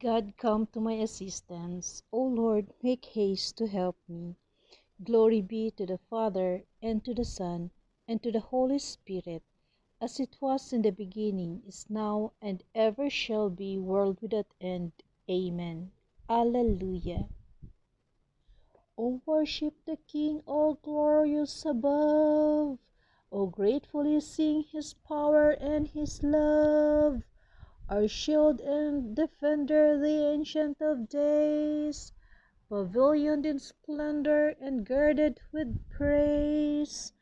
God, come to my assistance. O Lord, make haste to help me. Glory be to the Father, and to the Son, and to the Holy Spirit, as it was in the beginning, is now, and ever shall be, world without end. Amen. Alleluia. O worship the King, all glorious above. O gratefully sing his power and his love. Our shield and defender, the Ancient of Days, pavilioned in splendor and girded with praise.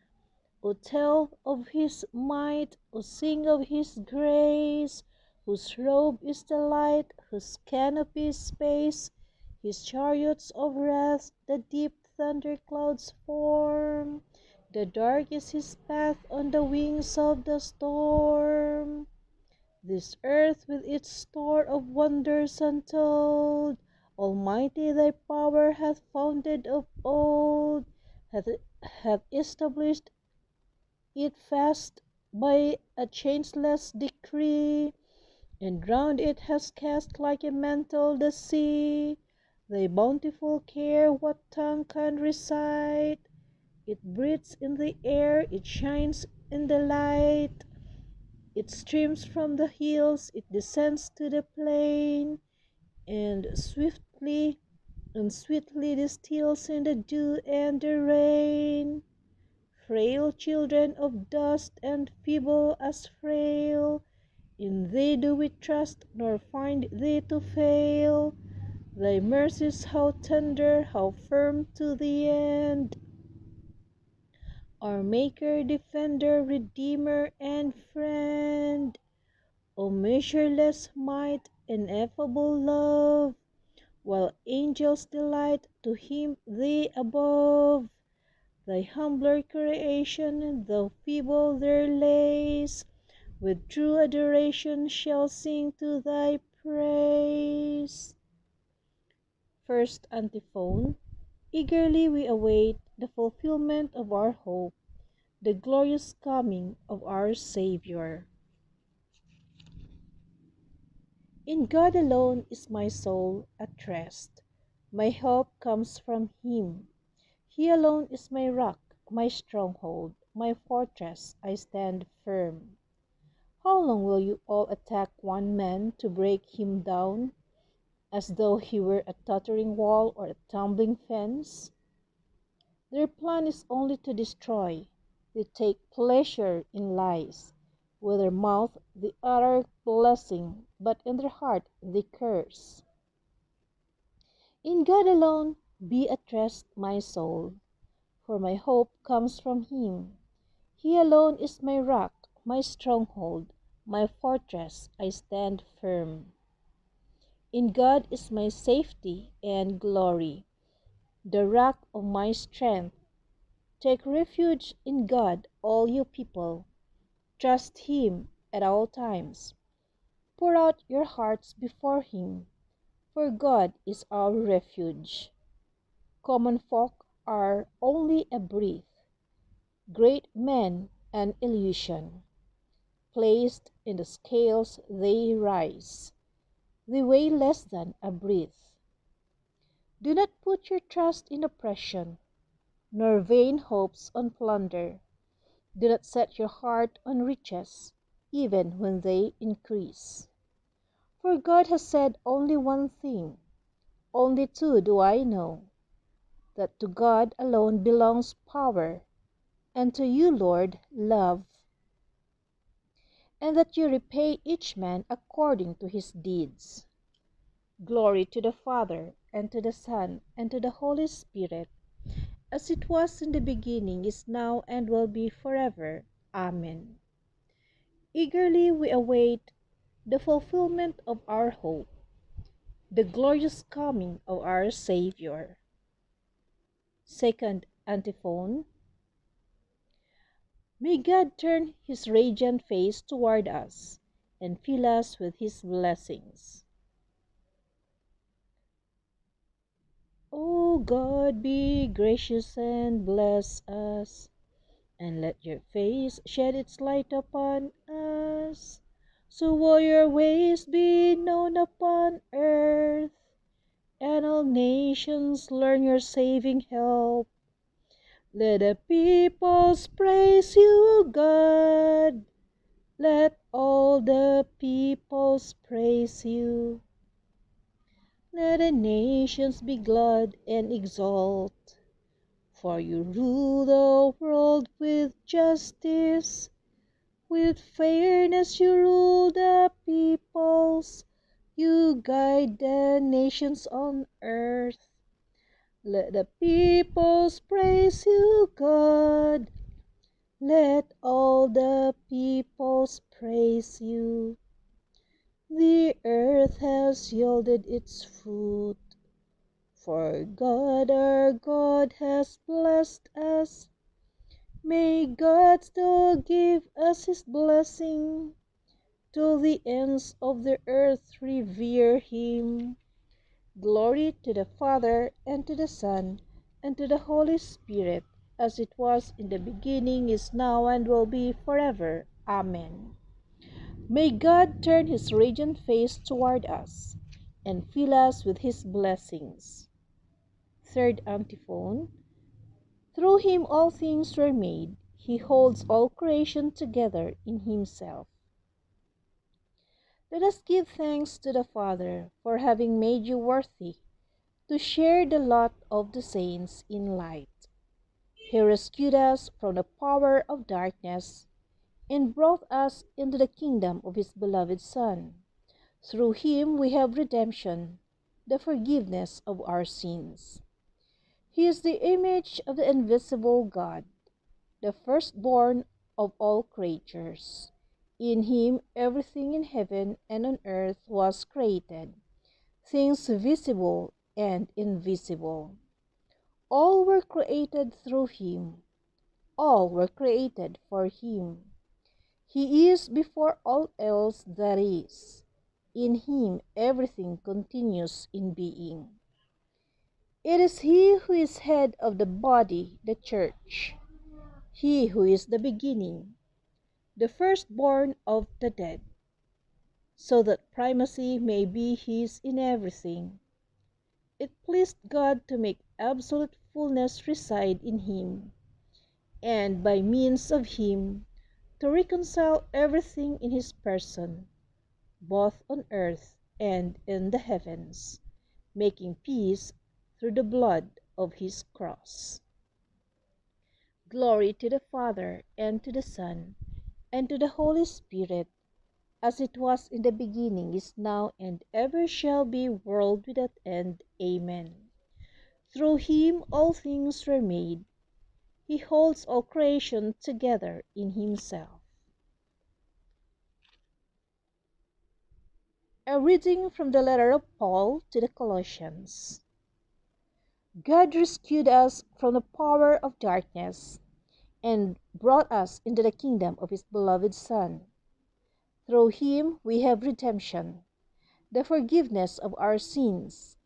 O tell of his might, O sing of his grace, whose robe is the light, whose canopy is space, his chariots of wrath the deep thunder clouds form, the dark is his path on the wings of the storm. This earth with its store of wonders untold, Almighty thy power hath founded of old, hath established it fast by a changeless decree, and round it has cast like a mantle the sea. Thy bountiful care what tongue can recite? It breathes in the air, it shines in the light. It streams from the hills, it descends to the plain, and sweetly distills in the dew and the rain. Frail children of dust and feeble as frail, in thee do we trust, nor find thee to fail. Thy mercies how tender, how firm to the end. Our Maker, Defender, Redeemer, and Friend. O measureless might, ineffable love, while angels delight to hymn thee above, thy humbler creation, though feeble their lays, with true adoration shall sing to thy praise. First antiphon. Eagerly we await the fulfillment of our hope, the glorious coming of our Savior. In God alone is my soul at rest. My hope comes from him. He alone is my rock, my stronghold, my fortress. I stand firm. How long will you all attack one man to break him down, as though he were a tottering wall or a tumbling fence? Their plan is only to destroy. They take pleasure in lies. With their mouth they utter blessing, but in their heart they curse. In God alone be at rest my soul, for my hope comes from him. He alone is my rock, my stronghold, my fortress. I stand firm. In God is my safety and glory, the rock of my strength. Take refuge in God, all you people. Trust him at all times. Pour out your hearts before him, for God is our refuge. Common folk are only a breath, great men an illusion. Placed in the scales they rise, they weigh less than a breath. Do not put your trust in oppression, nor vain hopes on plunder. Do not set your heart on riches, even when they increase. For God has said only one thing, only two do I know, that to God alone belongs power, and to you, Lord, love, and that you repay each man according to his deeds. Glory to the Father, and to the Son, and to the Holy Spirit, as it was in the beginning, is now, and will be forever. Amen. Eagerly we await the fulfillment of our hope, the glorious coming of our Savior. Second antiphon. May God turn his radiant face toward us and fill us with his blessings. O God, be gracious and bless us, and let your face shed its light upon us, So will your ways be known upon earth, and all nations learn your saving help. Let the peoples praise you, God. Let all the peoples praise you. Let the nations be glad and exult, for you rule the world with justice. With fairness you rule the peoples. You guide the nations on earth. Let the peoples praise you, God. Let all the peoples praise you. The earth has yielded its fruit, for God our God has blessed us. May God still give us his blessing, till the ends of the earth revere him. Glory to the Father, and to the Son, and to the Holy Spirit, as it was in the beginning, is now, and will be forever. Amen. May God turn his radiant face toward us, and fill us with his blessings. Third antiphon. Through him all things were made. He holds all creation together in himself. Let us give thanks to the Father for having made you worthy to share the lot of the saints in light. He rescued us from the power of darkness and brought us into the kingdom of his beloved Son. Through him we have redemption, the forgiveness of our sins. He is the image of the invisible God, the firstborn of all creatures. In him everything in heaven and on earth was created, things visible and invisible. All were created through him. All were created for him. He is before all else that is. In him everything continues in being. It is he who is head of the body, the church, he who is the beginning, the firstborn of the dead, so that primacy may be his in everything. It pleased God to make absolute fullness reside in him, and by means of him to reconcile everything in his person, both on earth and in the heavens, making peace through the blood of his cross. Glory to the Father, and to the Son, and to the Holy Spirit, as it was in the beginning, is now, and ever shall be, world without end. Amen. Through him all things were made. He holds all creation together in himself. A reading from the letter of Paul to the Colossians. God rescued us from the power of darkness and brought us into the kingdom of his beloved Son. Through him we have redemption, the forgiveness of our sins.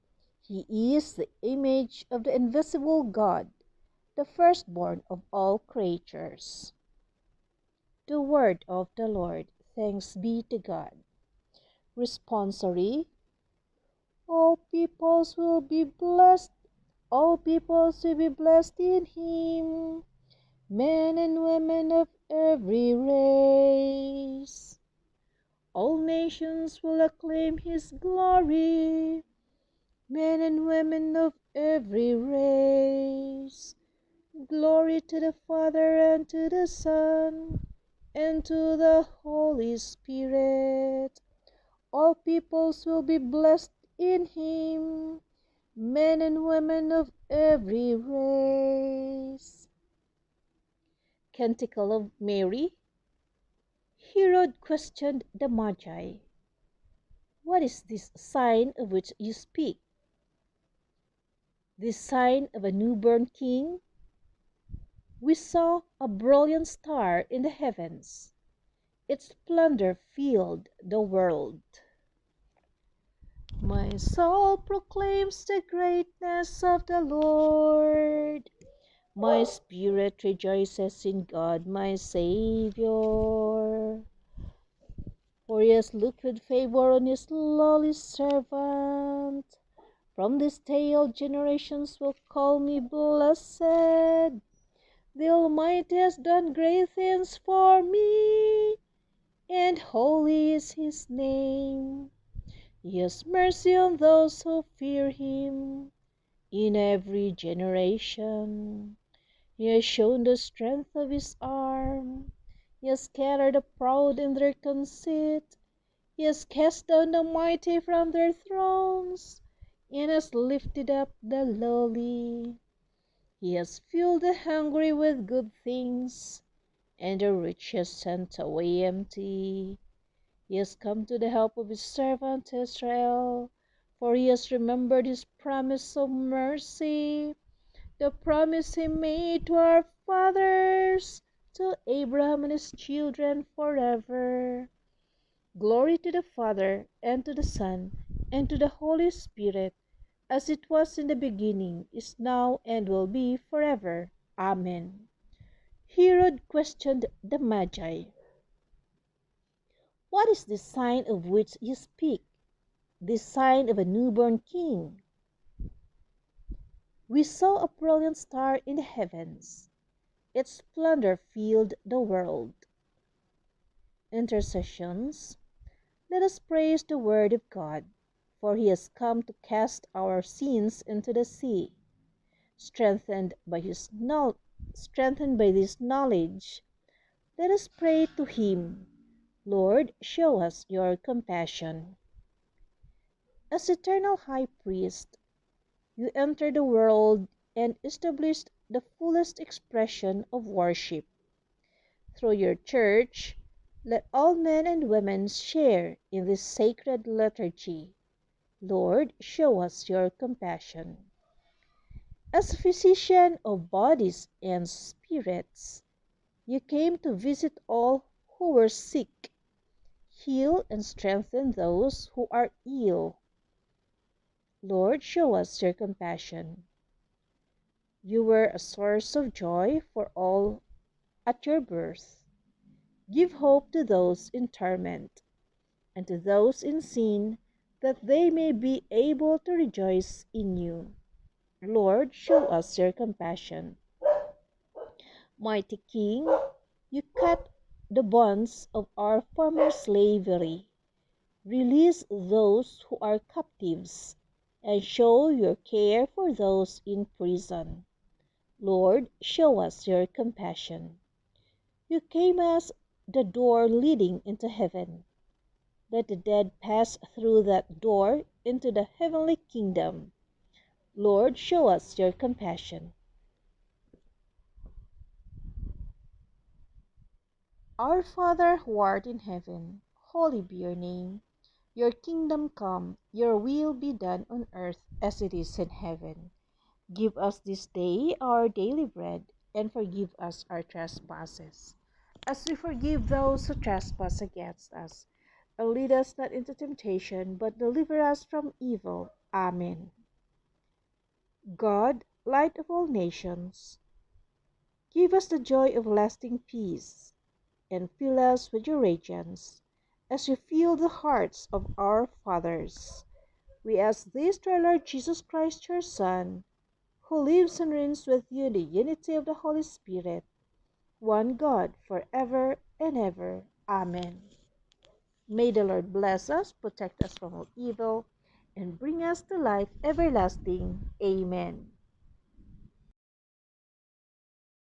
He is the image of the invisible God, the firstborn of all creatures. The word of the Lord. Thanks be to God. Responsory. All peoples will be blessed. All peoples will be blessed in him. Men and women of every race. All nations will acclaim his glory. Men and women of every race. Glory to the Father, and to the Son, and to the Holy Spirit. All peoples will be blessed in him, men and women of every race. Canticle of Mary. Herod questioned the Magi. What is this sign of which you speak? This sign of a newborn king? We saw a brilliant star in the heavens. Its splendor filled the world. My soul proclaims the greatness of the Lord. My spirit rejoices in God, my Savior. For he has looked with favor on his lowly servant. From this day all generations will call me blessed. The Almighty has done great things for me, and holy is his name. He has mercy on those who fear him in every generation. He has shown the strength of his arm. He has scattered the proud in their conceit. He has cast down the mighty from their thrones, and has lifted up the lowly. He has filled the hungry with good things, and the rich has sent away empty. He has come to the help of his servant Israel, for he has remembered his promise of mercy, the promise he made to our fathers, to Abraham and his children forever. Glory to the Father, and to the Son, and to the Holy Spirit, as it was in the beginning, is now, and will be forever. Amen. Herod questioned the Magi. What is the sign of which you speak? The sign of a newborn king. We saw a brilliant star in the heavens. Its splendor filled the world. Intercessions. Let us praise the word of God, for he has come to cast our sins into the sea. Strengthened by this knowledge, let us pray to him. Lord, show us your compassion. As eternal high priest, you entered the world and established the fullest expression of worship. Through your church, let all men and women share in this sacred liturgy. Lord, show us your compassion. As physician of bodies and spirits, you came to visit all who were sick, heal and strengthen those who are ill. Lord, show us your compassion. You were a source of joy for all at your birth. Give hope to those in torment, and to those in sin, that they may be able to rejoice in you. Lord, show us your compassion. Mighty King, you cut the bonds of our former slavery. Release those who are captives, and show your care for those in prison. Lord, show us your compassion. You came as the door leading into heaven. Let the dead pass through that door into the heavenly kingdom. Lord, show us your compassion. Our Father who art in heaven, hallowed be your name. Your kingdom come, your will be done on earth as it is in heaven. Give us this day our daily bread, and forgive us our trespasses, as we forgive those who trespass against us. And lead us not into temptation, but deliver us from evil. Amen. God, light of all nations, give us the joy of lasting peace, and fill us with your radiance, as you fill the hearts of our fathers. We ask this through our Lord Jesus Christ, your Son, who lives and reigns with you in the unity of the Holy Spirit, one God, forever and ever. Amen. May the Lord bless us, protect us from all evil, and bring us to life everlasting. Amen.